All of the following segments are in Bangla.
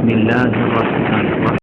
بسم الله الرحمن الرحيم.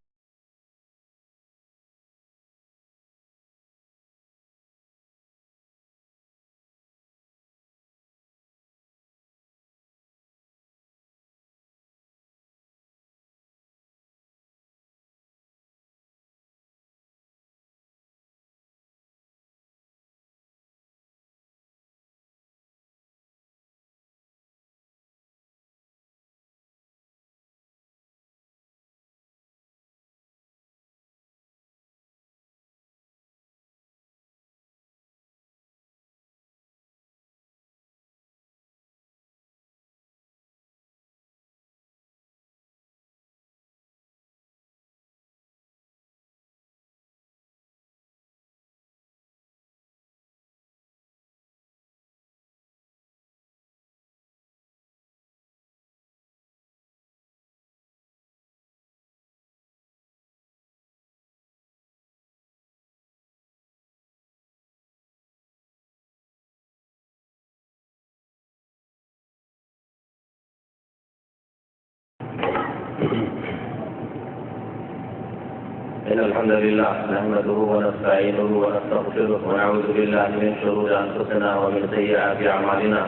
إن الحمد لله نحمده ونستعينه ونستغفره ونعوذ بالله من شرور أنفسنا ومن سيئات أعمالنا.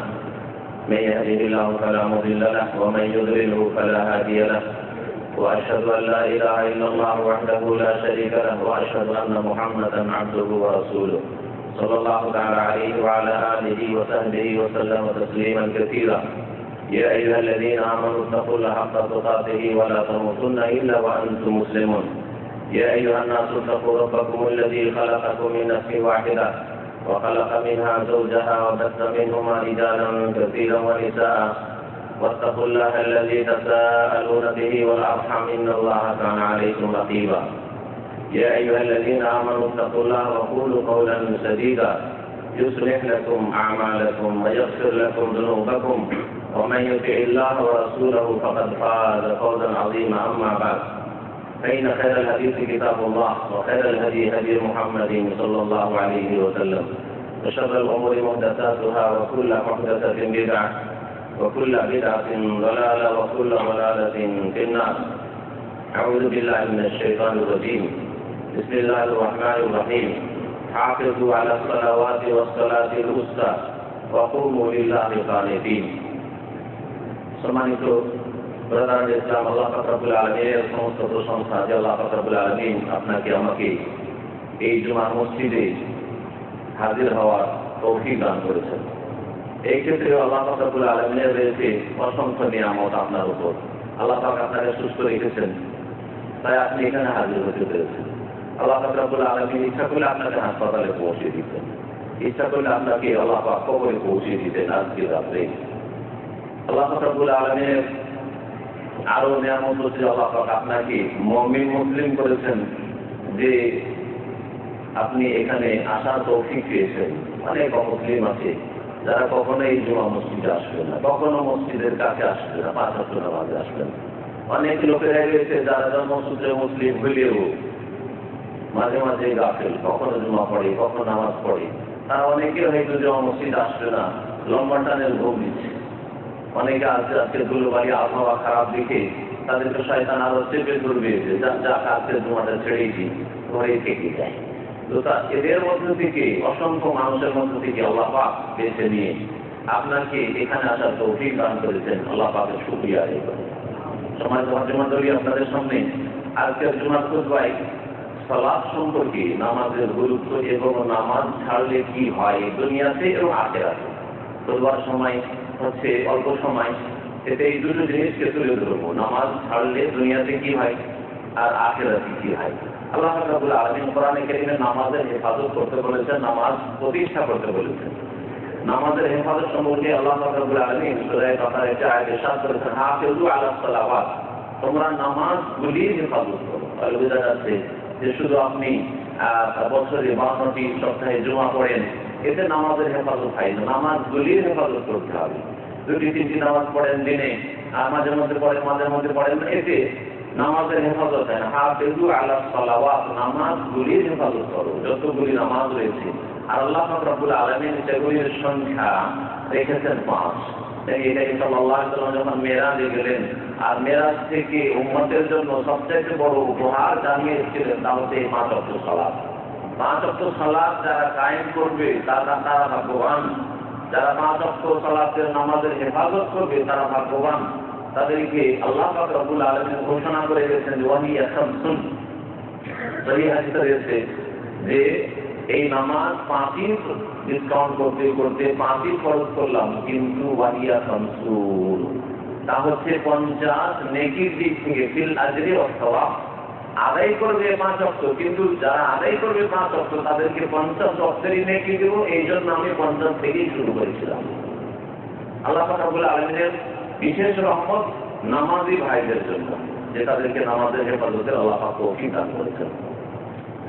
من يهده الله فلا مضل له ومن يضلله فلا هادي له، وأشهد أن لا إله إلا الله وحده لا شريك له، وأشهد أن محمدا عبده ورسوله صلى الله تعالى عليه وعلى آله وصحبه وسلم تسليما كثيرا. يا أيها الذين آمنوا اتقوا الله حق تقاته ولا تموتن إلا وأنتم مسلمون. يا أيها الناس اتقوا ربكم الذي خلقكم من نفس واحدة وخلق منها زوجها وبث منهما رجالا كثيرا ونساء، واتقوا الله الذي تساءلون به والأرحام إن الله كان عليكم رقيبا. يا أيها الذين آمنوا اتقوا الله وقولوا قولا سديدا يصلح لكم أعمالكم ويغفر لكم ذنوبكم، ومن يطع الله ورسوله فقد فاز فوزا عظيما. أما بعد، فإن خير الحديث كتاب الله، وخير الهدي هدي محمد صلى الله عليه وسلم، وشر الأمور محدثاتها، وكل محدثة بدعة، وكل بدعة ضلالة، وكل ضلالة في النار. أعوذ بالله من الشيطان الرجيم. بسم الله الرحمن الرحيم. حافظوا على الصلوات والصلاة الوسطى وقوموا لله قانتين. সম্মানিত ব্রাদার ইসলাম, আল্লাহ পাক রব্বুল আলামিনের সমস্ত প্রশংসা যে আল্লাহ পাক রব্বুল আলামিন আপনাকে আমাকে এই জুমার মসজিদে হাজির হওয়ার তৌফিক দান করেছেন। এই ক্ষেত্রে আল্লাহ পাক রব্বুল আলামিনের রয়েছে অসংখ্য নিয়ামত আপনার উপর। আল্লাহ পাক আপনাকে সুস্থ রেখেছেন, তাই আপনি এখানে হাজির হতে পেরেছেন। আল্লাহ পাক রব্বুল আলামিন ইচ্ছা করলে আপনাকে হাসপাতালে পৌঁছে দিতেন, ইচ্ছা করলে আপনাকে আল্লাহ পাক কবরে পৌঁছে দিতেন আজকে রাত্রে। আল্লাহ পাক রব্বুল আলামিনের আরো নিয়ামত হচ্ছে আল্লাহ পাক আপনাকে মুমিন মুসলিম করেছেন, যে আপনি এখানে আসার তৌফিক পেয়েছেন। অনেক মুসলিম আছে যারা কখনো এই জুমা মসজিদে আসবে না, কখনো মসজিদের কাছে আসবে না, 5 ওয়াক্ত নামাজে আসবেন। অনেক লোকেরা রয়েছে যারা জন্মসূত্রে মুসলিম হইলেও মাঝে মাঝে গাফেল, কখনো জুমা পড়ে, কখনো নামাজ পড়ে। তারা অনেকে হয়তো জুমা মসজিদে আসবে না, লম্বা টানের ভোগ দিচ্ছে। অনেকে আজকে দুলবাড়ি আবহাওয়া খারাপ দেখে তাদেরকে শয়তান আরো চেপে ধরবে, যা আজকে জুমাটা ছেড়েছি ঘরে থেকে যায়। এদের মধ্যে থেকে অসংখ্য মানুষের মধ্যে থেকে আল্লাহ পাক বেছে নিয়ে আপনাকে এখানে আসার তৌফিক দান করেছেন। আল্লাহ পাকের শুকরিয়া আদায় করেন। সমাজ মহাজমাদরি আপনাদের সামনে আজকের জুমার খুতবায় সালাত সম্পর্কে, নামাজের গুরুত্ব এবং নামাজ ছাড়লে কি হয় দুনিয়াতে এবং আখিরাতে। খুতবার সময় হচ্ছে অল্প সময়, এতে এই দুটো জিনিসকে তুলে ধরবো। নামাজ ছাড়লে দুনিয়াতে কি হয় আর আখিরাতে কি হয়। আল্লাহ রাব্বুল আলামিন কোরআনে কারীমে নামাজের হেফাজত করতে বলেছেন, নামাজ প্রতিষ্ঠা করতে বলেছেন। নামাজের হেফাজত সম্পর্কে আল্লাহ রাব্বুল আলামিন সূরা বাকারায় একটা আয়াতে ইরশাদ করেছেন, হাফিজু আলা সালাওয়াত, তোমরা নামাজগুলির হেফাজত করো। তাহলে বোঝা যাচ্ছে যে শুধু আপনি বছরে 52টি সপ্তাহে জুমা পড়েন, এতে নামাজের হেফাজত হয় না, নামাজগুলির হেফাজত করতে হবে। 2-3টি নামাজ পড়েন দিনে, আর মাঝে মধ্যে পড়েন না, এতে নামাজের হেফাজত হয় না। হাফিজু আলা সালাওয়াত, নামাজগুলির হেফাজত করো, যতগুলি নামাজ রয়েছে। আর আল্লাহ পাক রব্বুল আলামিন সেগুলির সংখ্যা রেখেছেন 5। এটাই সাল্লাল্লাহু আলাইহি ওয়াসাল্লাম যখন মেরাজে গেলেন, আর মেরাজ থেকে উম্মতের জন্য সবচেয়ে বড় উপহার জানিয়েছিলেন তা হচ্ছে এই 5 ওয়াক্ত সালাত। 5 ওয়াক্ত সালাত যারা কায়েম করবে তারা ভাগ্যবান। যারা 5 ওয়াক্ত সালাতের নামাজের হেফাজত করবে তারা ভাগ্যবান। তাদেরকে আল্লাহ পাক রব্বুল আলামিন ঘোষণা করে দিয়েছেন ওয়াহিয়া শামসুন। সহিহ হাদিসে রয়েছে যে এই নামাজ 5ই ডিসকাউন্ট করতে করতে 5ই ফরজ করলাম, কিন্তু ওয়াহিয়া শামসুন তা হচ্ছে 50 নেকির দিক থেকে ফিল আজরি ওয়াস সওয়াব। আদায় করবে 5 ওয়াক্ত, কিন্তু যারা আদায় করবে 5 ওয়াক্ত তাদেরকে 50 ওয়াক্তেরই নেকি দেব। এই জন্য আমি 50 থেকেই শুরু করেছিলাম। আল্লাহ পাক রব্বুল আলামিনের বিশেষ রহমত নামাজি ভাইদের জন্য, যে তাদেরকে নামাজের হেফাজতের আল্লাহ পাক তৌফিক দান করেছেন।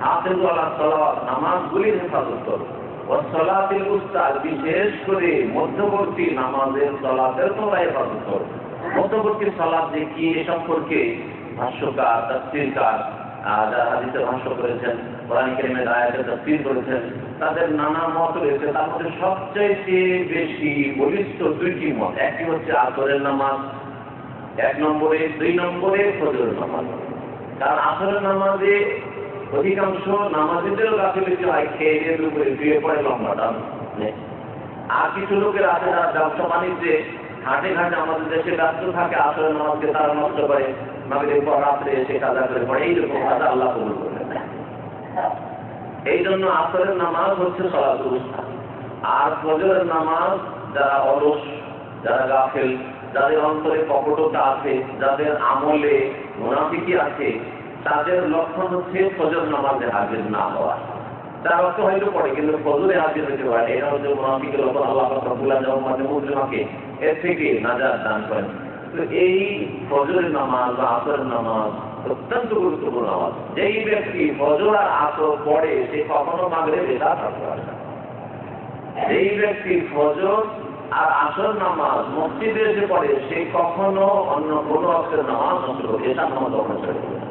হাফিজু আলা সালাওয়াত, নামাজগুলির হেফাজত করো। ওয়াস সালাতিল উস্তা, বিশেষ করে মধ্যবর্তী নামাজের সালাতের তোমরা হেফাজত করো। মধ্যবর্তী সালাত যে কি এ সম্পর্কে ভাষ্যকার, তাফসীরকার যারা হাদিসের ভাষ্য করেছেন, কোরআন কারীমের আয়াতের তাফসীর করেছেন, তাদের নানা মত রয়েছে। তার মধ্যে সবচেয়ে বেশি বলিষ্ঠ 2টি মত। একটি হচ্ছে আসরের নামাজ 1 নম্বরে, 2 নম্বরে ফজরের নামাজ। কারণ আসরের নামাজে অধিকাংশ নামাজীদেরও গাফিলতি হয়, খেয়ে দিয়ে দুপুরে শুয়ে পড়ে লম্বা টান। আর কিছু লোকের আছে যারা ব্যবসা বাণিজ্যে হাটে ঘাটে আমাদের দেশে ব্যস্ত থাকে, আসরের নামাজকে তারা নষ্ট করে, মাগরিবের পর রাত্রে এসে কাজা করে পড়ে। এইরকম কাজা আল্লাহ কবুল করবেন না। এই জন্য আসরের নামাজ হচ্ছে সালাতুল উস্তা। আর ফজরের নামাজ যারা অলস, যারা গাফেল, যাদের অন্তরে কপটতা আছে, যাদের আমলে মুনাফিকি আছে, তাদের লক্ষণ হচ্ছে ফজর নামাজে হাজির না হওয়া। তার অর্থ হয়তো পড়ে কিন্তু ফজরে হাজির হতে পারে। এরা হচ্ছে মুনাফিকের লক্ষণ। আল্লাহ পাক রব্বুল আলামিন মুসলিমকে এর থেকে নাজাত দান করেন। তো এই ফজরের নামাজ বা আসরের নামাজ অত্যন্ত গুরুত্বপূর্ণ নামাজ। যেই ব্যক্তি ফজর আর আসর পড়ে সে কখনো মাগরিবে এসা থাকতে পারে না। যেই ব্যক্তি ফজর আর আসর নামাজ মসজিদে এসে পড়ে সে কখনো অন্য কোনো ওয়াক্তের নামাজ নষ্ট করে এসা নামাজ কখনো ছেড়ে দেবে না।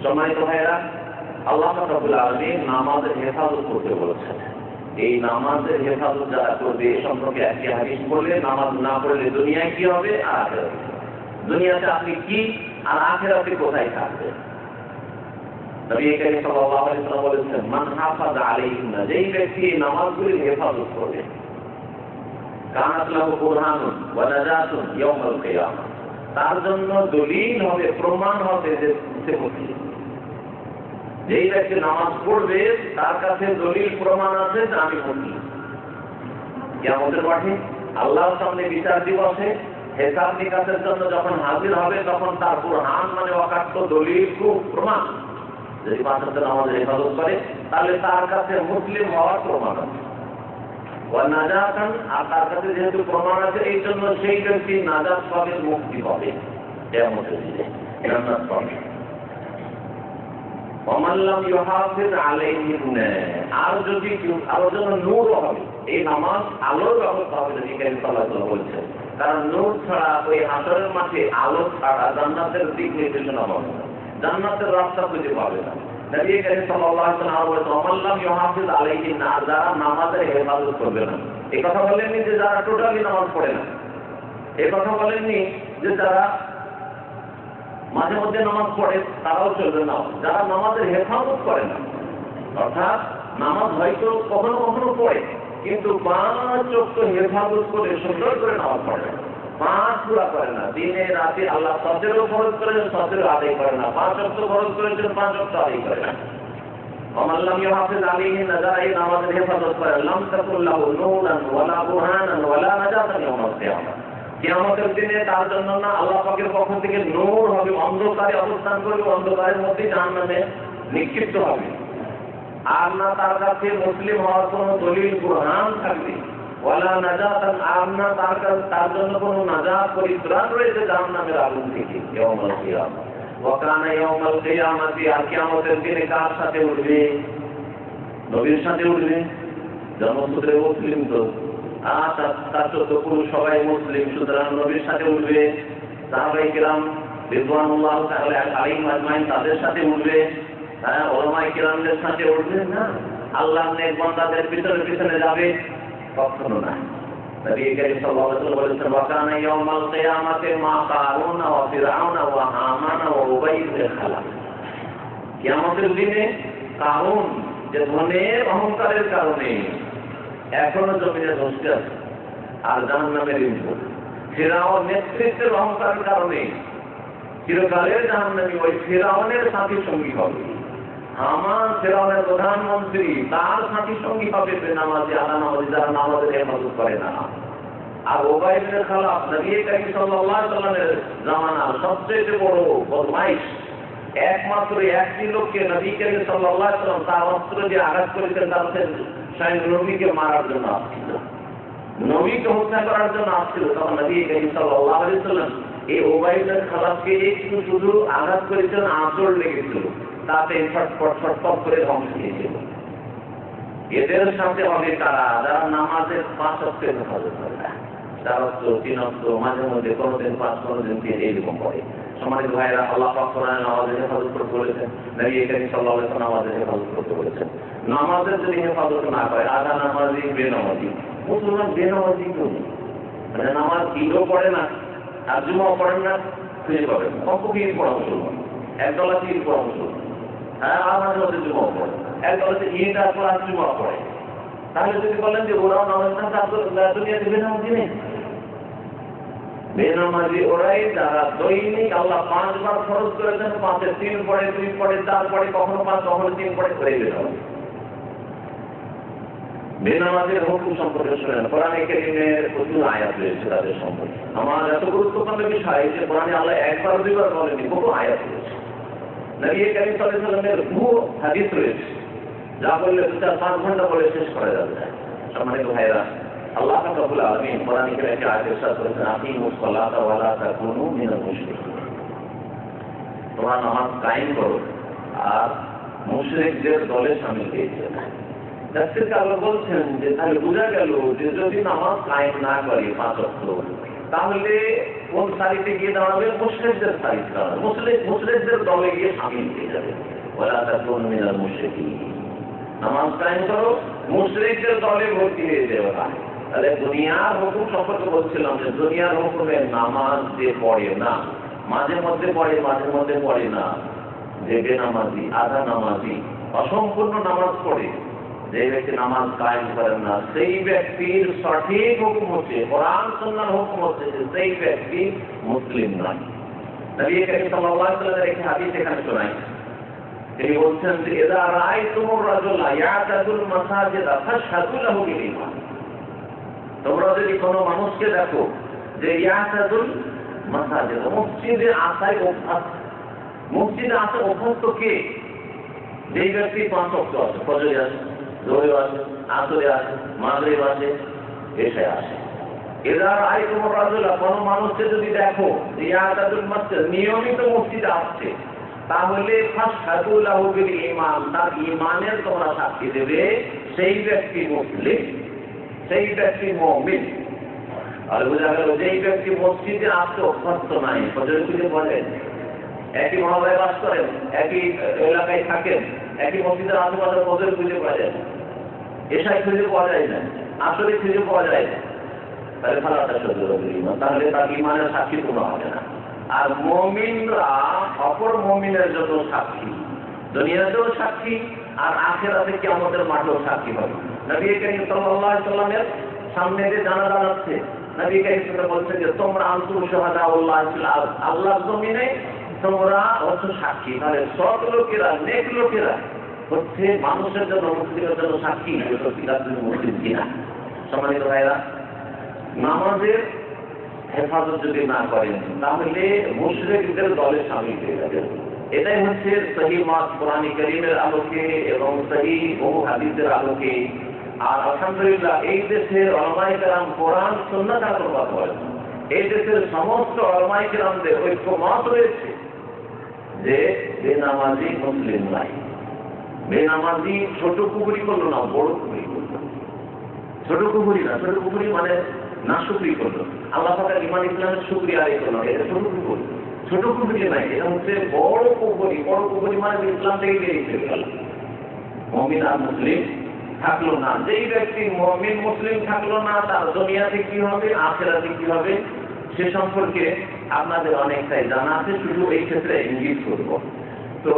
সম্মানিত ভাইয়েরা, আল্লাহ রাব্বুল আলামিন নামাজের হেফাজত করতে বলেছেন। এই নামাজের হেফাজত যারা করবে এ সম্পর্কে একটি হাদিস বলে, নামাজ না পড়লে দুনিয়ায় কি হবে আর আখিরাতে। দুনিয়াতে আপনি কি আর আখিরাতে কোথায় থাকবেন? নবী কারীম সাল্লাল্লাহু আলাইহি ওয়াসাল্লাম বলেছেন মান হাফাযা আলাইহিন্না, যেই ব্যক্তি নামাজগুলির হেফাজত করবে, কানাত লাহু বুরহানুন ওয়া নাজাতুন ইয়াউমাল কিয়ামাহ, তার জন্য দলিল হবে, প্রমাণ হবে যে সে মুসলিম। যেই ব্যক্তি নামাজ পড়বে তার কাছে দলিল প্রমাণ আছে যে আমি মুসলিম। কিয়ামতের মাঠে আল্লাহর সামনে বিচার দিবসে হিসাব নিকাশের জন্য যখন হাজির হবে তখন তার বুরহান মানে অকাট্য দলিল, প্রমাণ, যদি 5 ওয়াক্ত নামাজের হেফাজত করে তাহলে তার কাছে মুসলিম হওয়ার প্রমাণ আছে। ওয়া নাজাতান, আর তার কাছে যেহেতু প্রমাণ আছে এই জন্য সেই ব্যক্তি নাজাত পাবে, মুক্তি পাবে, কিয়ামতের দিনে জান্নাত পাবে। ওয়ামাল্লাম ইউহাফিজ আলাইহিন্না, আর যদি আরো যেন নূর হবে, এই নামাজ আলোর ব্যবস্থা হবে, যদি কারীম সাল্লাল্লাহু আলাইহি ওয়াসাল্লাম বলছেন। কারণ নূর ছাড়া ওই হাসরের মাঠে আলো ছাড়া জান্নাতের দিক নির্দেশনা হবে না, জান্নাতের রাস্তা খুঁজে পাবে না। নবী কারীম সাল্লাল্লাহু আলাইহি ওয়াসাল্লাম বলেছেন ওয়ামাল্লাম ইউহাফিজ আলাইহিন্না, আর যারা নামাজের হেফাজত করবে না। এই কথা বলেননি যে যারা টোটালি নামাজ পড়ে না, এই কথা বলেননি যে যারা মাঝে মধ্যে নামাজ পড়ে তারাও চলবে না, যারা নামাজের হেফাজত করে না। অর্থাৎ নামাজ হয়তো কখনো কখনো পড়ে কিন্তু 5 ওয়াক্ত হেফাজত করে সুন্দর করে নামাজ পড়ে না, 5 পুরা করে না, দিনে রাতে আল্লাহ 17 ফরজ করেছেন 17 আদায় করে না, 5 ওয়াক্ত ফরজ করেছেন 5 ওয়াক্ত আদায় করে না। ওয়ামাল্লাম ইউহাফিজ আলাইহিন্না, যারা এই নামাজের হেফাজত করে, লাম তাকুল লাহু নূরান ওয়ালা বুরহানান ওয়ালা নাজাতান ইয়াউমাল কিয়ামাহ, কিয়ামতের দিনে তার জন্য না আল্লাহ পাকের পক্ষ থেকে নূর হবে, অন্ধকারে অবস্থান করবে, অন্ধকারের মধ্যে জাহান্নামে নিক্ষিপ্ত হবে। আর না তার কাছে মুসলিম হওয়ার কোনো দলিল বুরহান থাকবে, ওয়ালা নাজাতান, আর না তার জন্য কোনো নাজাত পরিত্রাণ রয়েছে জাহান্নামের আগুন থেকে ইয়াউমাল কিয়ামাহ। ওয়া কানা ইয়াউমাল কিয়ামাতি, আর কিয়ামতের দিনে কার সাথে উঠবে? নবীর সাথে উঠবে, জন্মসূত্রে মুসলিম তো, আর তার 14 পুরুষ সবাই মুসলিম, সুতরাং নবীর সাথে উঠবে। সাহাবায়ে কেরাম রিদওয়ানুল্লাহ তাআলা আলাইহিম আজমাইন তাদের সাথে উঠবে, উলামায়ে কিরামদের সাথে উঠবে না, আল্লাহর নেক বান্দাদের পিছনে পিছনে যাবে, কখনো না। নবী করিম সাল্লাল্লাহু আলাইহি ওয়াসাল্লাম বলেছেন, ওয়াকানা ইয়াউমাল কিয়ামাতি মা কারুন ওয়া ফিরআউন ওয়া হামান ওয়া উবাই ইবনে খালাফ। কিয়ামতের দিনে কারুন যে ধনের অহংকারের কারণে এখনো জমিনে ধসতে আছে আর জাহান্নামের ইন্ধন, ফিরআউন নেতৃত্বের অহংকারের কারণে চিরকালের জাহান্নামী ওই ফিরআউনের সাথী সঙ্গী হবে। হামান ফিরআউনের প্রধানমন্ত্রী, তার সাথী সঙ্গী হবে বেনামাজি, আধা নামাজি, যারা নামাজের হেফাজত করে না। আর উবাই ইবনে খালাফ নবী করিম সাল্লাল্লাহু আলাইহি ওয়াসাল্লামের জামানার সবচেয়ে বড় বদমাইশ, একমাত্র একটি লোককে নবী করিম সাল্লাল্লাহু আলাইহি ওয়াসাল্লাম তার অস্ত্র দিয়ে আঘাত করেছেন, তাদের স্বয়ং নবীকে মারার জন্য আসছিল, নবীকে হত্যা করার জন্য আসছিল। তখন নবী করিম সাল্লাল্লাহু আলাইহি ওয়াসাল্লাম এই উবাই ইবনে খালাফকে একটু শুধু আঘাত করেছেন, আঁচড় লেগেছিল, তাতে ছটফট ছটফট করে ধ্বংস হয়েছিল। এদের সাথে হবে তারা যারা নামাজের 5 ওয়াক্তের হেফাজত করে না, 4 ওয়াক্ত 3 ওয়াক্ত, মাঝে মধ্যে কোনোদিন 5 কোনোদিন 3 এইরকম করে। সম্মানিত ভাইরা, আল্লাহ পাক কোরআনে নামাজের হেফাজত করতে বলেছেন, নবী করিম সাল্লাল্লাহু আলাইহি ওয়াসাল্লাম নামাজের হেফাজত করতে বলেছেন। নামাজের যদি হেফাজত না করে, আধা নামাজি বেনামাজি, মুসলমান বেনামাজি কেউ নেই, মানে নামাজ ঈদও পড়ে না আর জুমাও পড়েন না, খুঁজে পাবেন কমপক্ষে ঈদ পড়া মুসলমান, একদল আছে ঈদ পড়া মুসলমান, হ্যাঁ আর মাঝে মধ্যে জুমাও পড়ে, একদল আছে ঈদ আর পড়া জুমা পড়ে। তাহলে যদি বলেন যে ওরাও নামাজ না, তার দুনিয়াতে বেনামাজি নেই। বেনামাজি ওরাই যারা দৈনিক আল্লাহ 5 বার ফরজ করেছেন, 5-এ 3 পড়ে, 2 পড়ে, 4 পড়ে, কখনো 5, কখনো 3 পড়ে, করে বেনামাজি। বেনামাজের হুকুম সম্পর্কে শুনেন, কোরআনে কারীমের প্রচুর আয়াত রয়েছে তাদের সম্পর্কে। আমার এত গুরুত্বপূর্ণ বিষয় যে কোরআনে আল্লাহ 1-2 বার বলেনি, বহু আয়াত রয়েছে। নবী করিম সাল্লাল্লাহু আলাইহি ওয়াসাল্লামের বহু হাদিস রয়েছে, যা বললে 4-5 ঘন্টা বলে শেষ করা যাবে না। সম্মানিত ভাইরা, আল্লাহ রাব্বুল আলামিন কোরআনে কারীমে আয়াতে ইরশাদ করেছেন, আকিমুস সালাতা ওয়া লা তাকুনু মিনাল মুশরিকিন। তোমরা নামাজ কায়েম করো আর মুশরিকদের দলে শামিল হয়ে যেও না। তাফসীরে আল্লাহ বলছেন যে তাহলে বোঝা গেল যে যদি নামাজ কায়েম না করি 5 ওয়াক্ত, তাহলে কোন সারিতে গিয়ে দাঁড়াবে? মুশরিকদের সারিতে দাঁড়াবে, মুশরিকদের দলে গিয়ে শামিল হয়ে যাবে। ওয়া লা তাকুনু মিনাল মুশরিকিন, নামাজ কায়েম করো, মুশরিকদের দলে ভর্তি হয়ে যাবে না। তাহলে দুনিয়ার হুকুম সম্পর্কে বলছিলাম যে দুনিয়ার হুকুমে নামাজ যে পড়ে না, মাঝে মধ্যে পড়ে মাঝে মধ্যে পড়ে না, যে বেনামাজি, আধা নামাজি, অসম্পূর্ণ নামাজ পড়ে, যে ব্যক্তি নামাজ কায়েম করেন না, সেই ব্যক্তির সঠিক হুকুম হচ্ছে, কোরআন সুন্নাহর হুকুম হচ্ছে যে সেই ব্যক্তি মুসলিম নয়। নবী করিম সাল্লাল্লাহু আলাইহি ওয়াসাল্লামের একটি হাদিস এখানে শোনাই, তিনি বলছেন যে ইযা রাআইতুমুর রাজুলা ইয়াতাদুল মাসাজিদা ফাশহাদু লাহু বিল ঈমান। তোমরা যদি কোনো মানুষকে দেখো যে ইয়াতাদুল মাসাজিদ, মসজিদে আসায় অভ্যাস, মসজিদে আসা অভ্যস্ত কে? যেই ব্যক্তি 5 ওয়াক্ত আছে, ফজরে আসে, জোহরে আসে, আসরে আসে, মাগরিব আসে, এশায় আসে। ইযা রাআইতুমুর রাজুলা, কোনো মানুষকে যদি দেখো যে ইয়াতাদুল মাসজিদ, নিয়মিত মসজিদে আসছে, তাহলে ফাশহাদু লাহু বিল ঈমান, তার ঈমানের তোমরা সাক্ষী দেবে, সেই ব্যক্তি মুসলিম, সেই ব্যক্তি মুমিন। আর বোঝা গেল যেই ব্যক্তি মসজিদে আসতে অভ্যস্ত নাই, ফজর খুঁজে পড়েন, একই মহল্লায় বাস করেন, একই এলাকায় থাকেন, একই মসজিদের আশেপাশে ফজর খুঁজে পড়েন, এশায় খুঁজে পাওয়া যায় না, আসরে খুঁজে পাওয়া যায় না, তাহলে ফালাতা সদর ঈমান, তাহলে তার ঈমানের সাক্ষী কোনো হবে না। আর মুমিনরা অপর মুমিনের জন্য সাক্ষী, দুনিয়াতেও সাক্ষী আর আখিরাতে কিয়ামতের মাঠেও সাক্ষী হবে। নবী করিম সাল্লাল্লাহু আলাইহি ওয়াসাল্লামের সামনে যে জানাজা আছে, নবী করিম সাল্লাল্লাহু বলছেন যে তোমরা আনতুম শুহাদাউল্লাহ ফিল আরদ, আল্লাহর জমিনে তোমরা হচ্ছে সাক্ষী। তাহলে সৎ লোকেরা, নেক লোকেরা হচ্ছে মানুষের জন্য, মুসলিমের জন্য সাক্ষী, মুসলিম কিনা। সম্মানিত ভাইরা, নামাজের হেফাজত যদি না করেন তাহলে মুশরিকদের দলে শামিল হয়ে যাবেন। এটাই হচ্ছে সহিহ মত কোরআন কারীমের আলোকে এবং সহিহ বহু হাদিসের আলোকে। আর আলহামদুলিল্লাহ এই দেশের উলামায়ে কেরাম কোরআন সুন্নাহ আলোর কথা বলেন, এই দেশের সমস্ত উলামায়ে কেরামদের ঐক্যমত রয়েছে যে বেনামাজি মুসলিম নাই। বেনামাজি ছোট কুফরি করলো না, বড় কুফরি করলো। ছোট কুফরি না, ছোট কুফরি মানে না শুকরি করলো, আল্লাহ পাকের ঈমান ইসলামের শুকরিয়া আদায় করলো, এটা ছোট কুফরি। ছোট কুফরি নাই, এটা হচ্ছে বড় কুফরি। বড় কুফরি মানে ইসলাম থেকে বেরিয়ে চলে গেল, মুমিন আর মুসলিম থাকলো না। যেই ব্যক্তি মুমিন মুসলিম থাকলো না, তার দুনিয়াতে কি হবে, আখিরাতে কি হবে, সে সম্পর্কে আপনাদের অনেকটাই জানা আছে, শুধু এই ক্ষেত্রে ইঙ্গিত করব। তো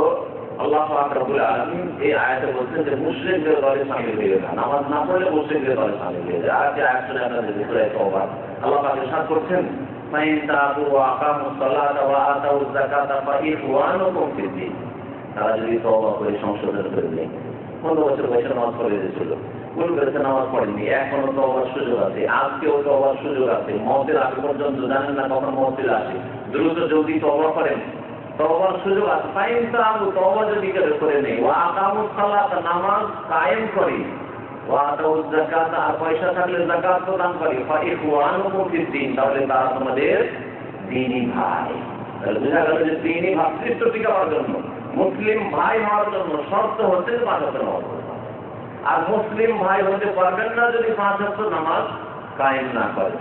আল্লাহ পাক রব্বুল আলামিন এই আয়াতে বলছেন যে মুশরিকদের দলে শামিল হয়ে যান, নামাজ না পড়লে মুশরিকদের দলে শামিল হয়ে যায়। আর যে আয়াত শুনে আপনাদের সূরা তাওবা আল্লাহ পাক ইরশাদ করছেন, ফাইন তাবু ওয়া আকামুস সালাতা ওয়া আতাউজ যাকাতা ফাইখওয়ানুকুম ফিদ্দীন। তারা যদি তওবা করে সংশোধন করে নেয়, 15 বছর বয়সে নামাজ পড়ে গেছিল, ভুল করেছে, নামাজ পড়েনি, এখনো তওবার সুযোগ আছে, আজকেও তওবার সুযোগ আছে। মওতের আগে পর্যন্ত জানেন না কখন মওত চলে আসে, দ্রুত জলদি তওবা করেন, তওবার সুযোগ আছে। ফাইন তাবু, তওবা যদি করে নেই, ওয়া আকামুস সালাতা, নামাজ কায়েম করে, ওয়া আতাউজ যাকাতা, আর পয়সা থাকলে যাকাত প্রদান করে, ফাইখওয়ানুকুম ফিদ্দীন, তাহলে তারা তোমাদের দ্বীনি ভাই। তাহলে বোঝা গেল যে দ্বীনি ভাতৃত্ব টিকাবার জন্য, মুসলিম ভাই হওয়ার জন্য শর্ত হচ্ছে 5 ওয়াক্ত নামাজ পড়া। আর মুসলিম ভাই হতে পারবেন না যদি 5 ওয়াক্ত নামাজ কায়েম না করে।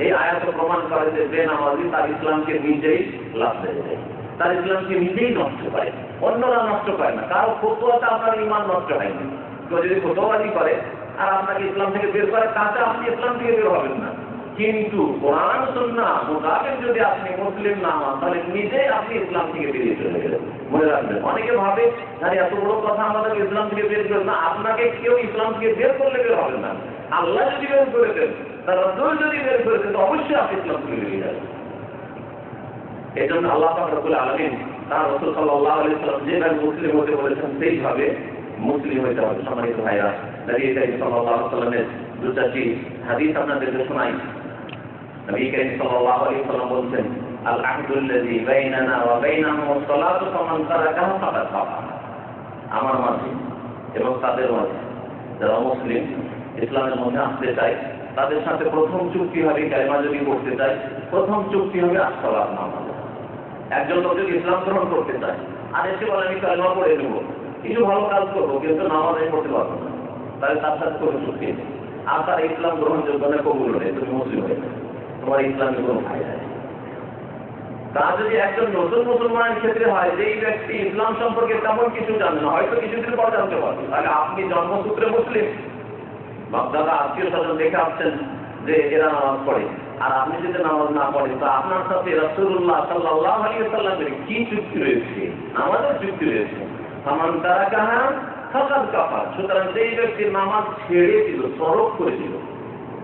এই আয়াত প্রমাণ করে যে বেনামাজি তার ইসলামকে নিজেই লাভ দিয়ে দেয়, তার ইসলামকে নিজেই নষ্ট করে, অন্যরা নষ্ট করে না। কারো ফতোয়াতে আপনার ঈমান নষ্ট হয়নি। কেউ যদি ফতোয়াবাজি করে আর আপনাকে ইসলাম থেকে বের করে, তাতে আপনি ইসলাম থেকে বের হবেন না। কিন্তু কোরআন সুন্নাহ মোতাবেক যদি আপনি মুসলিম না হন, তাহলে নিজেই আপনি ইসলাম থেকে বেরিয়ে চলে গেলেন। মনে রাখবেন, অনেকে ভাবে আরে এত বড় কথা আমাদের ইসলাম থেকে বের করে না, আপনাকে কেউ ইসলাম থেকে বের করলে বের হবে না। আল্লাহ যদি বের করে দেন, তার রাসূল যদি বের করে দেন, অবশ্যই আপনি ইসলাম থেকে বেরিয়ে যাবেন। এই জন্য আল্লাহ পাক রব্বুল আলামিন তার রাসূল সাল্লাল্লাহু আলাইহি ওয়াসাল্লাম যেভাবে মুসলিম হতে বলেছেন সেইভাবে মুসলিম হতে হবে। সম্মানিত ভাইরা, নবী করিম সাল্লাল্লাহু আলাইহি ওয়াসাল্লামের 2টি হাদিস আপনাদেরকে শোনাই। নবী করিম সাল্লাল্লাহু আলাইহি ওয়াসাল্লাম বলছেন, আল আহদুল্লাযী বাইনানা ওয়া বাইনাহুমুস সালাতু ফামান তারাকাহা ফাকাদ কাফার। আমার মাঝে এবং তাদের মাঝে যারা মুসলিম ইসলামের মধ্যে আসতে চায়, তাদের সাথে প্রথম চুক্তি হবে, কালেমা যদি পড়তে চায়, প্রথম চুক্তি হবে আসসালাত নামাজ। একজন লোক যদি ইসলাম গ্রহণ করতে চায় আর এসে বলে আমি কালেমা পড়ে নেব, কিছু ভালো কাজ করবো, কিন্তু নামাজ আমি পড়তে পারবো না, তাহলে তার সাথে কোনো চুক্তি নেই। আর তার ইসলাম গ্রহণযোগ্য না, কবুল নেই, তুমি মুসলিম হয়ে যাবে, তোমার ইসলামের কোনো ফায়দা নেই। তা যদি একজন নতুন মুসলমানের ক্ষেত্রে হয়, যে এই ব্যক্তি ইসলাম সম্পর্কে তেমন কিছু জানে না, হয়তো কিছুদিন পর জানতে পারবে, তাহলে আপনি জন্মসূত্রে মুসলিম, বাপদাদা আত্মীয় স্বজন দেখে আসছেন যে এরা নামাজ পড়ে, আর আপনি যদি নামাজ না পড়েন, তো আপনার সাথে রাসূলুল্লাহ সাল্লাল্লাহু আলাইহি ওয়াসাল্লামের কি চুক্তি রয়েছে? আমাদের চুক্তি রয়েছে, ফামান তারাকাহা ফাকাদ কাফার। সুতরাং যেই ব্যক্তি নামাজ ছেড়ে দিল, তরক করে দিল,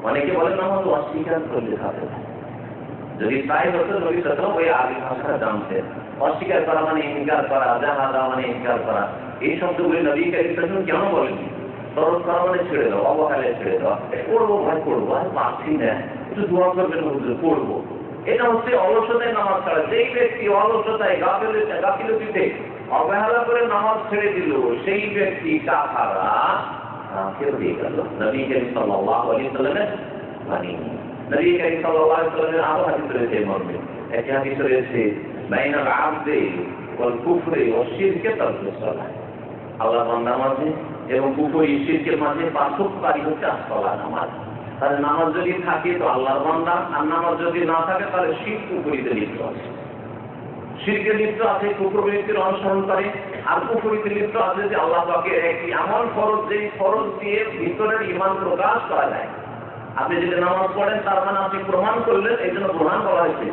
অনেকে বলেন নামাজ অস্বীকার করলে হবে। যদি তাই হতো, নবী সাল্লাল্লাহু ওই আরবি ভাষা জানতেন। অস্বীকার করা মানে ইনকার করা, জাহাদা মানে ইনকার করা, এই শব্দগুলি নবী করিম সাল্লাল্লাহু কেন বলেন? তরক করা মানে ছেড়ে দাও, অবহেলায় ছেড়ে দাও, পড়বো ভাই পড়বো, আর পাচ্ছি না, একটু দোয়া করবেন হুজুর, পড়বো। এটা হচ্ছে অলসতায় নামাজ ছাড়া। যেই ব্যক্তি অলসতায় গাফিলতিতে অবহেলা করে নামাজ ছেড়ে দিল, সেই ব্যক্তি কাফারা কেউ দিয়ে গেল। নবী করিম সাল্লাল্লাহু আলাইহি ওয়াসাল্লামের বাণী। নবী করিম সাল্লাল্লাহু আলাইহি ওয়াসাল্লামের আরো হাদিস রয়েছে এই মর্মে। একটি হাদিস রয়েছে, বাইনাল আবদি ওয়াল কুফরি ওয়াশ শিরকি তারকুস সালাহ। আল্লাহর বান্দার মাঝে এবং কুফর শিরকের মাঝে পার্থক্যকারী হচ্ছে আসসালাত, নামাজ। তাহলে নামাজ যদি থাকে তো আল্লাহর বান্দা, আর নামাজ যদি না থাকে তাহলে শিরক কুফরিতে লিপ্ত আছে। শিরকে লিপ্ত আছে, কুফরবৃত্তির অনুসরণ করে, আর কুফরিতে লিপ্ত আছে যে আল্লাহ পাকের একটি এমন ফরজ, যেই ফরজ দিয়ে ভিতরের ঈমান প্রকাশ করা যায়। আপনি যদি নামাজ পড়েন, তার মানে আপনি প্রমাণ করলেন, এই জন্য প্রমাণ করা হয়েছে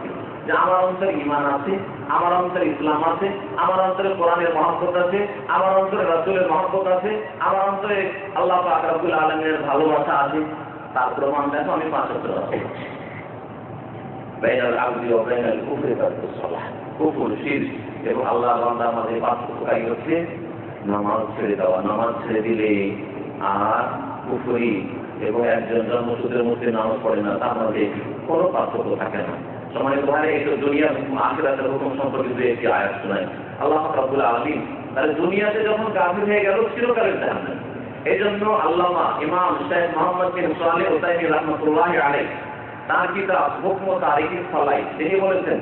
যে আমার অন্তরে ঈমান আছে, আমার অন্তরে ইসলাম আছে, আমার অন্তরে কোরআনের মহব্বত আছে, আমার অন্তরে রাসূলের মহব্বত আছে, আমার অন্তরে আল্লাহ পাক রব্বুল আলামিনের ভালোবাসা আছে। তার প্রমাণ দেখো, আমি 5 ওয়াক্ত নামাজ পড়ছি। বাইনাল আবদি ওয়া বাইনাল কুফরি তারকুস সালাহ। কুফর, শিরক এবং আল্লাহর বান্দার মাঝে পার্থক্যকারী হচ্ছে নামাজ ছেড়ে দেওয়া। নামাজ ছেড়ে দিলে আর কুফরি এবং একজন জন্মসূত্রে মুসলিম নামাজ পড়ে না, তার মাঝে কোনো পার্থক্য থাকে না। সম্মানিত ভাই, এই তো দুনিয়া আখিরাতের হুকুম সম্পর্কিত একটি আয়াত শোনাই আল্লাহ রাব্বুল আলামিন। তাহলে দুনিয়াতে যখন কাফির হয়ে গেল, চিরকালের জাহান্নাম। এই জন্য আল্লামা ইমাম শেখ মোহাম্মদ বিন সালেহ উতাইমি রাহমাতুল্লাহি আলাইহি তার কিতাব হুকম তারিকিস সালাহ, তিনি বলেছেন,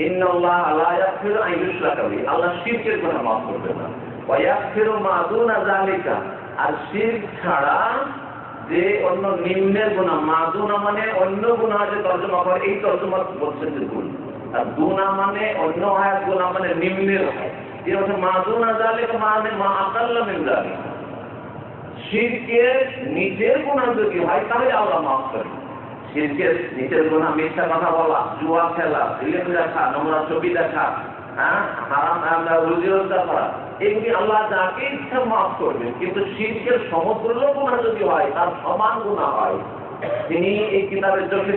ইন্নাল্লাহ লা ইয়াগফিরু আন ইউশরাকা বিহি, আল্লাহ শিরকের গুনাহ মাফ করবে না, ওয়া ইয়াগফিরু মা দুনা যালিকা, আর শিরক ছাড়া যে অন্য নিম্নের গুনাহ, মা দুনা মানে অন্য গুনাহ যে তর্জমা করে, এই তর্জমা বলছেন যে ভুল। আর দুনা মানে অন্য আয়াত, গুনাহ মানে নিম্নের হয়। এর অর্থ মা দুনা যালিকা মানে মা আকাল্লা মিন যালিকা। শিরকের নিচের গুনাহ যদি হয় তাহলে আল্লাহ মাফ করেন। শিরকের নিচের গুনাহ মিথ্যা কথা বলা, জুয়া খেলা, ফিল্ম দেখা, নোংরা ছবি দেখা, হারাম রুজি রোজগার করা, এগুলি আল্লাহ যাকে ইচ্ছা মাফ করবেন। কিন্তু শিরকের সমগ্র গুনাহ যদি হয়, তার সমান গুনাহ হয়। তিনি এই কিতাবের জন্য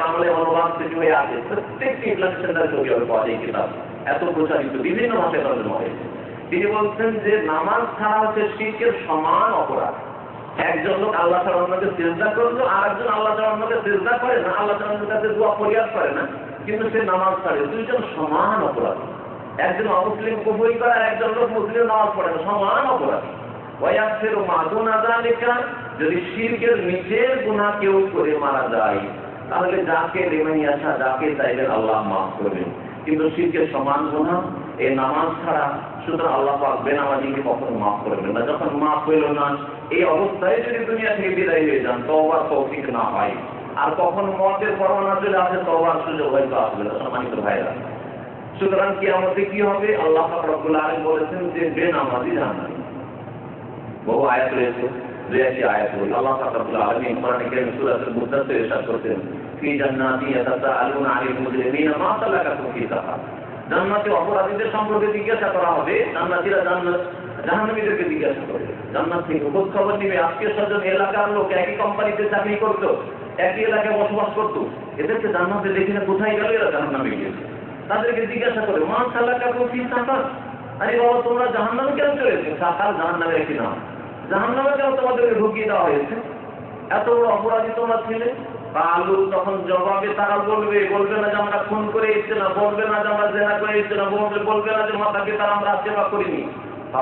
বাংলায় অনুবাদ থেকে হয়ে আছে, প্রত্যেকটি ইসলামিক সেন্টার ছবি হবে পাওয়া এই কিতাব, এত প্রচারিত বিভিন্ন ভাষায় তর্জমা হয়েছে। তিনি বলছেন যে নামাজ ছাড়া হচ্ছে শিরকের সমান অপরাধ। একজন লোক আল্লাহ ছাড়া অন্যকে সিজদা করলো, আর একজন আল্লাহ ছাড়া অন্যকে সিজদা করে না, আল্লাহ ছাড়া অন্যের কাছে দোয়া ফরিয়াদ করে না, কিন্তু সে নামাজ ছাড়ে। দুইজন সমান অপরাধ। একজন অমুসলিম কুফরি করে, আর একজন লোক মুসলিম নামাজ পড়ে না, সমান অপরাধ। ওয়ায়াসিরু মা দুনা যালিকা, যদি শিরকের নিচের গুনাহ কেউ করে মারা যায় তাহলে যাকে রেমাইয়াশা, যাকে চাইবেন আল্লাহ মাফ করবেন। কিন্তু শিরকের সমান গুনাহ এই নামাজ ছাড়া, সুতরাং আল্লাহ পাক বেনামাজিকে কখনো মাফ করবেন না। যখন মাফ হইল না, এই অবস্থায় যদি দুনিয়া থেকে বিদায় হয়ে যান, তওবার তৌফিক না হয়, আর কখন মতের পরোয়ানা চলে আসে, তওবার সুযোগ হয়তো আসবে না। সম্মানিত ভাইরা, সুতরাং কিয়ামতে কি হবে? আল্লাহ পাক রব্বুল আলামিন বলেছেন যে বেনামাজি জাহান্নামী। বহু আয়াত রয়েছে, 82 আয়াত রয়েছে। আল্লাহ পাক রব্বুল আলামিন কোরআনে কারীম সূরাতুল মুদাথথির ইরশাদ করেছেন, ফি জান্নাতি ইয়াতাসাআলুনা আনিল মুজরিমিনা মা সালাকাকুম ফি সাকার। জান্নাতে অপরাধীদের সম্পর্কে জিজ্ঞাসা করা হবে, জান্নাতীরা জাহান্নামীদেরকে জিজ্ঞাসা করবে। জান্নাত থেকে খোঁজ খবর নিবে, আত্মীয় স্বজন, এলাকার লোক একই কোম্পানিতে চাকরি করতো, একই এলাকায় বসবাস করতো, এদেরকে জান্নাতে দেখে না কোথায় গেল, এরা জাহান্নামে গিয়েছে। তাদেরকে জিজ্ঞাসা করে মা সালাকাকুম ফি সাকার, আরে বাবা তোমরা জাহান্নামে কেন চলেছো? সাকার জাহান্নামের একটি নাম। জাহান্নামে কেন তোমাদেরকে ঢুকিয়ে দেওয়া হয়েছে? এত বড় অপরাধী তোমরা ছিলে। আলু তখন জবাবে তারা বলবে না যে আমরা খুন করে এসছে না, বলবে না যে আমরা জেনা করে এসছে না, বলবে না যে মাতাকে তারা আমরা সেবা করিনি।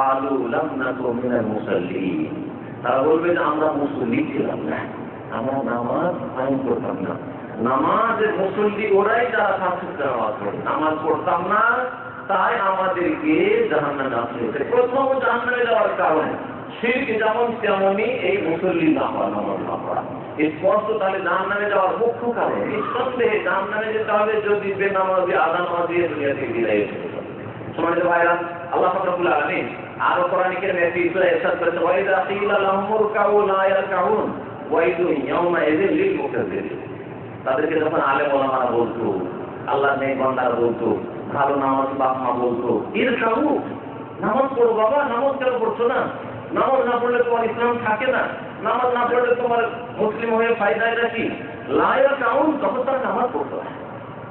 আলু লাম নাকু মিনাল মুসাল্লিন, তারা বলবে যে আমরা মুসল্লি ছিলাম না, আমরা নামাজ কায়েম করতাম না। নামাজের মুসল্লি ওরাই যারা শাস্তিতে নামাজ পড়ে, নামাজ পড়তাম না, তাই আমাদেরকে জাহান্নামে আসতে হয়েছে। প্রথম জাহান্নামে যাওয়ার কারণ শিরক যেমন তেমনই এই মুসল্লি না হওয়া, নামাজ না পড়া। স্পষ্ট তাহলে জাহান্নামে যাওয়ার মুখ্য কারণ। নিঃসন্দেহে জাহান্নামে যেতে হবে যদি বেনামাজি, আদা নামাজি দুনিয়া থেকে বিদায় হয়েছে। সম্মানিত ভাইরা, আল্লাহ পাক রব্বুল আলামিন আরো কোরআনে কারীমে একটি সূরা ইরশাদ করেছেন, ওয়াইদা কিলা লাহুমুর কাউ লা ইয়ারকাউন ওয়াইদু ইয়াউমা ইযিল লিল মুকাজ্জিবিন। তাদেরকে যখন আলেম ওলামারা বলতো, আল্লাহর নেক বান্দারা বলতো, ভালো নামাজ বাপ মা বলতো, ইরকাউ, নামাজ পড়ো বাবা, নামাজ কেন পড়ছো না? নামাজ না পড়লে তোমার ইসলাম থাকে না, নামাজ না পড়লে তোমার মুসলিম হয়ে ফায়দায় রাখি। লায়া কাউন, তখন তারা নামাজ পড়তো না,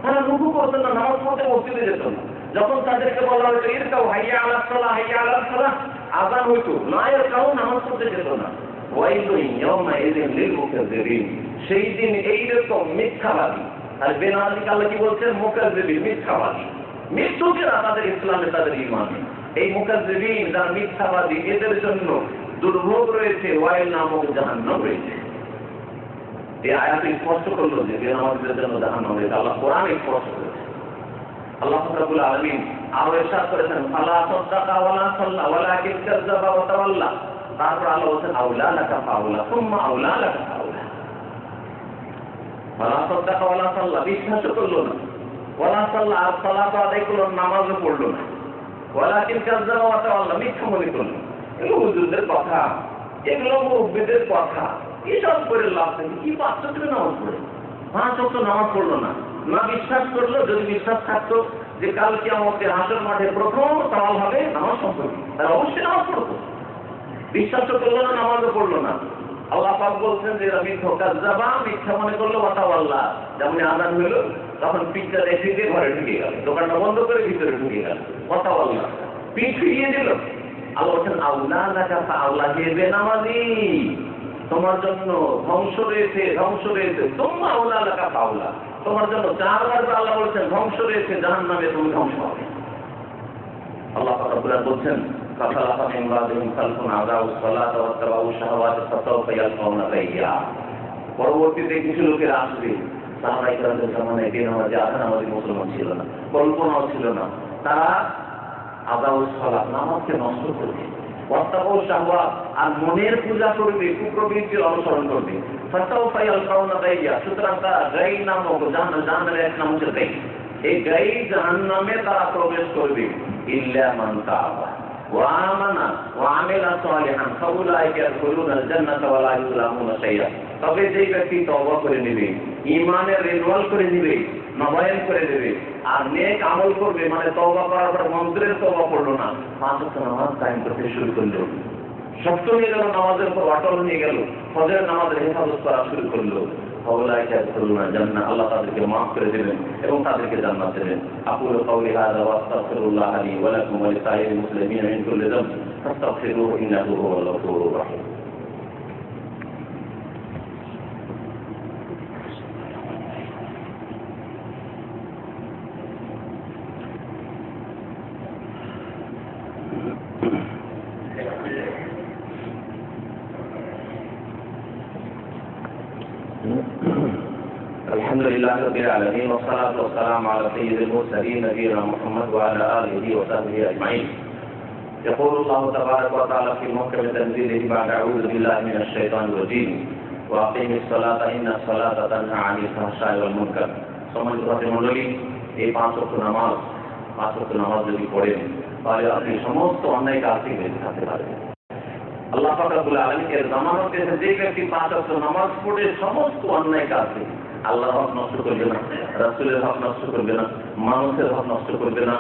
তারা রুকু করতো না, নামাজ পড়তে মসজিদে যেত না। যখন তাদেরকে বলা হয়তো ইরকাউ হাইয়া আলাস সালাহ, হাইয়া আলাস সালাহ, আযান হইতো, লায়া কাউন, নামাজ পড়তে যেত না। ওয়াইলু ইয়াউমা ইযিল লিল মুকাজ্জিবিন, সেই দিন এইরকম মিথ্যাবাদী। আর বেনামাজি আল্লাহ কি বলছেন? মুকাজ্জিবিন, মিথ্যাবাদী, মৃত্যুকেরা তাদের ইসলামে, তাদের ঈমানে। এই মুকাজ্জিবিন যারা মিথ্যাবাদী, এদের জন্য দুর্ভোগ রয়েছে, ওয়াইল নামক জাহান্নাম রয়েছে। এই আয়াত স্পষ্ট করলো যে বেনামাজিদের জন্য জাহান্নাম রয়েছে। আল্লাহ কোরআনে স্পষ্ট করেছে। আল্লাহ রাব্বুল আলামিন আরো ইরশাদ করেছেন, ফালা সাদাকা ওয়ালা সাল্লা ওয়ালাকিন কাযাবা ওয়া তাওয়াল্লা। তারপর আল্লাহ বলেছেন, আউলা লাকা ফাউলা সুম্মা আউলা লাকা ফাউলা। ফালা সাদাকা ওয়ালা সাল্লা, বিশ্বাস করলো না, ওয়ালা সাল্লা, আর সালাত আদায় করলো, নামাজও পড়লো না, ওয়ালাকিন কাযাবা ওয়া তাওয়াল্লা, মিথ্যা মনে করলো। এগুলো হুজুরদের কথা, এগুলো মুরব্বিদের কথা, এসব করে লাভ নেই। কি পাচ্ছ তুমি নামাজ পড়ে? 5 ওয়াক্ত নামাজ পড়লো না, না বিশ্বাস করলো। যদি বিশ্বাস থাকতো যে কাল কিয়ামতে হাসর মাঠে প্রথম সওয়াল হবে নামাজ সম্পর্কে, তারা অবশ্যই নামাজ পড়তো। বিশ্বাস করলো না, নামাজও পড়লো না। আল্লাহ পাক বলছেন যে কাযাবা, মিথ্যা মনে করলো, ওয়া তাওয়াল্লা, যেমন আযান হলো তখন পিঠটা রেখে দিয়ে ঘরে ঢুকে গেল, দোকানটা বন্ধ করে ভিতরে ঢুকে গেল, ওয়া তাওয়াল্লা, পিঠ ফিরিয়ে দিল। আল্লাহ বলছেন, আউলা লাকা ফাউলা, হে বেনামাজি, তোমার জন্য ধ্বংস রয়েছে, ধ্বংস রয়েছে। তোমরা আউলা লাকা ফাউলা, তোমার জন্য 4 বার আল্লাহ বলছেন ধ্বংস রয়েছে, জাহান্নামে তুমি ধ্বংস হবে। আল্লাহ পাক রব্বুল আলামিন বলছেন, কাফালাফা মিন বাদিহিম খালফুন আযাউস সালাতা ওয়া তাবাউ শাহাওয়াত ফাসাওফা ইয়ালকাউনা গায়্যা। পরবর্তীতে কিছু লোকেরা আসবে, সাহাবায়ে কেরামদের জামানায় বেনামাজি, আধা নামাজি মুসলমান ছিল না, কল্পনাও ছিল না। তারা আযাউস সালাত, নামাজকে নষ্ট করবে, ওয়া তাবাউ শাহাওয়াত, আর মনের পূজা করবে, কুপ্রবৃত্তির অনুসরণ করবে। ফাসাওফা ইয়ালকাউনা গায়্যা, সুতরাং তারা গায় নামক জাহান্নামের এক নাম হচ্ছে গায়। এই গাই জাহান্নামে তারা প্রবেশ করবে ইল্লা মান তাবা ওয়া আমানা ওয়া আমিলা সালিহান ফাউলাইকা ইয়াদখুলুনাল জান্নাতা ওয়া লা ইউযলামুনা শাইআ। তবে যেই ব্যক্তি তওবা করে নেবে, ঈমানের রিনওয়াল করে নেবে, নবায়ন করে দেবে আর নেক আমল করবে, মানে তওবা করার পর মন্ত্রের তওবা পড়লো না, 5 ওয়াক্ত নামাজ কায়েম করতে শুরু করলো, শক্ত হয়ে গেল, নামাজের উপর অটল হয়ে গেল, ফজরের নামাজের হেফাজত করা শুরু করলো, ফাউলাইকা ইয়াদখুলুনাল জান্নাহ, আল্লাহ তাদেরকে মাফ করে দেবেন এবং তাদেরকে জান্নাত দেবেন। আকুলু কাওলি হাযা ওয়া আস্তাগফিরুল্লাহ লি ওয়া লাকুম ওয়া লিসাইরিল মুসলিমিনা মিন কুল্লি যামব ফাস্তাগফিরুহু ইন্নাহু হুয়াল গফুরুর রাহিম। الحمد لله رب العالمين والصلاة والسلام على سيد المرسلين نبينا محمد وعلى آله وصحبه أجمعين. يقول الله تبارك وتعالى في محكم تنزيله بعد أعوذ بالله من الشيطان الرجيم وأقيم الصلاة إن الصلاة تنهى عن الفحشاء والمنكر. সম্মানিত ভাতৃমণ্ডলী, এই 5 ওয়াক্ত নামাজ যদি পড়েন তাহলে আপনি সমস্ত অন্যায় কাজ থেকে বেঁচে থাকতে পারবেন। আল্লাহ পাক রব্বুল আলামিনের জামানত দিয়েছে, যে ব্যক্তি 5 ওয়াক্ত নামাজ পড়ে সমস্ত অন্যায় কাজ থেকে, আল্লাহর হক নষ্ট করবে না, রাসূলের হক নষ্ট করবে না, মানুষের হক নষ্ট করবে না,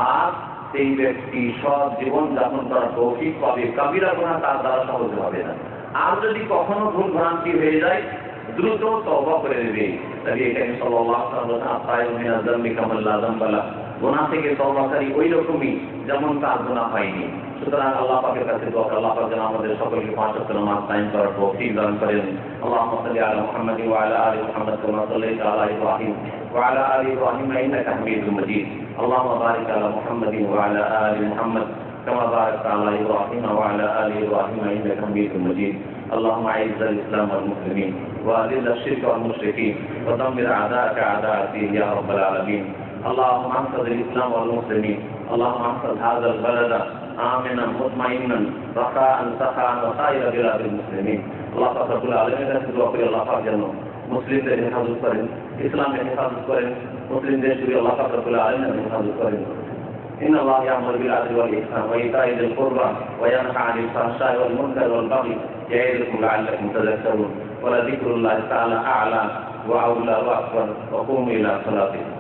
আর সেই ব্যক্তি সৎ জীবন যাপন করার তৌফিক পাবে, কাবিরা গুনাহ তার দ্বারা সহজ হবে না। আর যদি কখনো ভুল ভ্রান্তি হয়ে যায় দ্রুত তওবা করে নেবে। নবী করিম সাল্লাল্লাহু আলাইহি ওয়াসাল্লাম তাইয়ুম মিনাজ যামবি কামাল লা যামবা লা, গুনাহ থেকে তওবাকারী ওই রকমই যেমন তার গুনাহ হয়নি। সুতরাং আল্লাহ পাকের কাছে দোয়া, আল্লাহ পাক যেন আমাদের সকলকে 5 ওয়াক্ত নামাজ কায়েম করার তৌফিক দান করেন। আল্লাহুম্মা সাল্লি আলা মুহাম্মাদিন ওয়া আলা আলি মুহাম্মাদ কামা সাল্লাইতা আলা ইব্রাহিম ওয়া আলা আলি ইব্রাহিম ইন্নাকা হামিদুম মাজিদ। আল্লাহুম্মা বারিক আলা মুহাম্মাদিন ওয়া আলা আলি মুহাম্মাদ কামা বারাকতা আলা ইব্রাহিম ওয়া আলা আলি ইব্রাহিম ইন্নাকা হামিদুম মাজিদ। اللهم اعز الاسلام والمسلمين واذل الشرك والمشركين ودمر اعداءك اعداء الدين يا رب العالمين. اللهم انصر الاسلام والمسلمين. اللهم انصر هذا البلد آمنا مطمئنا رخاء سخاء وسائر بلاد المسلمين. আল্লাহ পাক রব্বুল আলামিনের কাছে দোয়া করি, আল্লাহ পাক যেন মুসলিমদের হেফাজত করেন, ইসলামের হেফাজত করেন, মুসলিমদের জুড়ে আল্লাহ পাক রব্বুল আলামিনের হেফাজত করেন। إن الله يأمر بالعدل والإحسان وإيتاء ذي القربى وينهى عن الفحشاء والمنكر والبغي يعظكم لعلكم تذكرون ولذكر الله تعالى أعلى وأولى وأكبر وقوموا إلى صلاتكم.